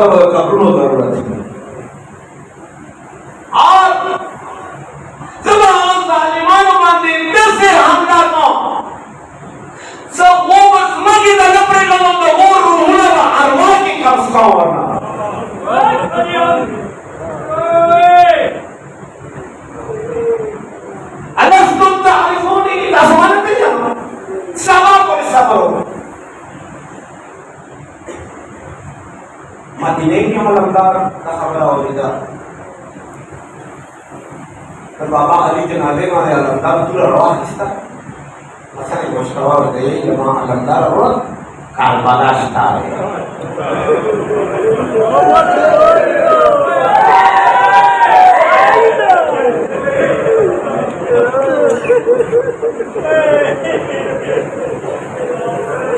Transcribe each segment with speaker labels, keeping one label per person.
Speaker 1: कपड़ों जरूरत है और जब हम जालिमानो मानते कैसे हमला को सब वो बस मगी दा लपरे का तो वो रूह ना अरवा की कब्ज का वरना अलस्तुम तारिफूनी आसमान पे जाना सवा पर सफर मदीने के मलमदार का खबर हो गया तो बाबा अली जनाजे में अलमदार पूरा रवा हिस्सा मसले मुश्तवा गए जमा अलमदार और कारबाला स्टार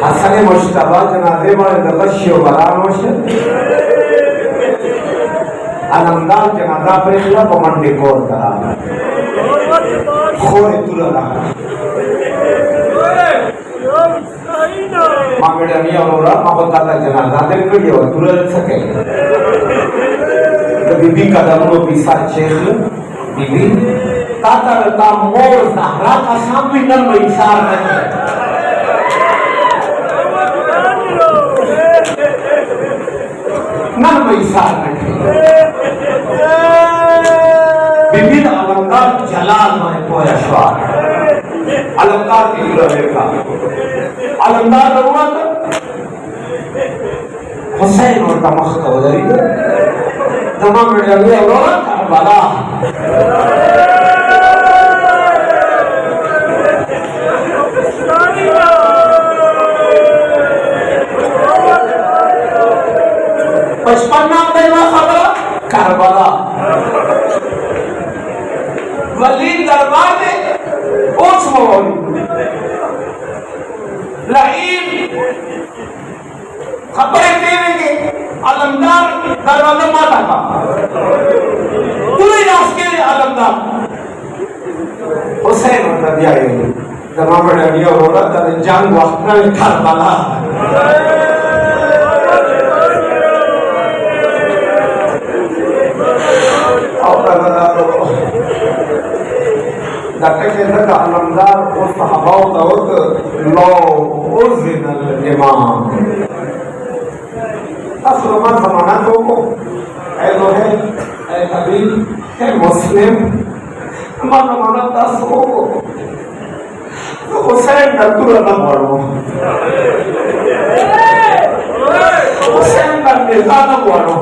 Speaker 1: हसन मुश्तबा जनाजे में नबशियो बलानोश अलमदार जनाजा परिखला पमंडे कोर करा खोरे तुरला मांगड़े अनिया और मापताता जनाजा दिल को ये तुरल सके तो बीबी का दमनो पिसा शेख बीबी ताता का मोर सहरा का शाम भी नर में इशार है नर में इशार है बीबी अलमदार जलाल में पोया श्वार अलमदार की देखा अलमदार जरूरत हुसैन और तमख का वजरी तमाम में और करबला पचपन्ना पहला खबर करबला वली दरबार में उस मौली लईन खबरें देंगे अलमदार दरवाजा माता का पूरे रास्ते के अलमदार हुसैन रज़ी अल्लाह अन्हु तमाम नबी और औरत जंग वक्त में करबला के का अलमदार और सहाबाओं दावत लो उज़िन अल-इमाम असलमा ज़माना को ऐ लोहे ऐ कबीर ऐ मुस्लिम मानो मानो दसो तो हुसैन का तुरंत मारो हुसैन का निज़ाम मारो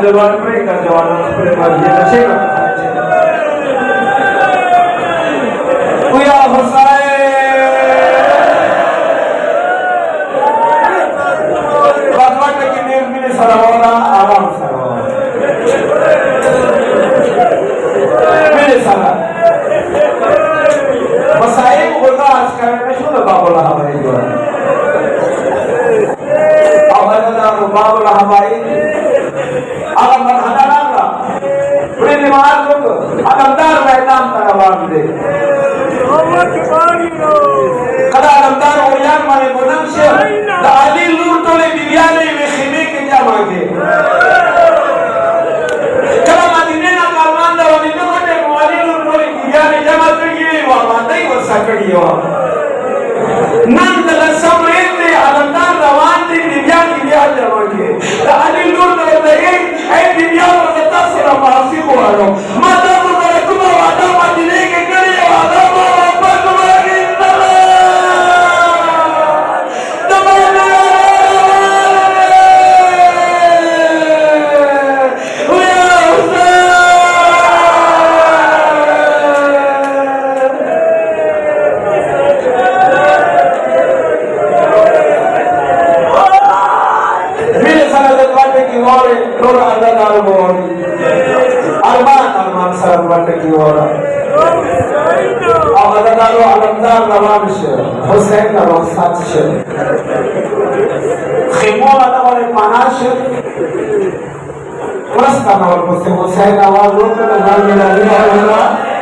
Speaker 1: जवान में का जवान अपने मर्जी नशे का या हुसैन बात की नींद में सरवाना आराम सरवाना मेरे सारा मसाइल होगा आज करने शुरू बाबुल हवाई जो अब बाबुल हवाई अगर मरहला ना बड़े दिमाग लोग अलमदार मैदान पर जवाब दे कदा रमदान ओरियान माने बोनम से दाली लूर तोले बियाने में खिमे के जमा के कदा मदीने ना कारवान दा वाली ने मने वाली लूर तोले बियाने जमा करिए वाला नहीं हो सकड़ी हो नंद लसमरे अलंदार रवान दी बियान बिया जमा के दाली लूर तोले ए बिया और तसरा मासी को आलो माता को तुम वादा मदीने के करे वादा Hussein का रोसात से खिमो वाला वाले पानाश मस्त ना और मुझसे हुसैन आवाज लोग तो नाम मिला दिया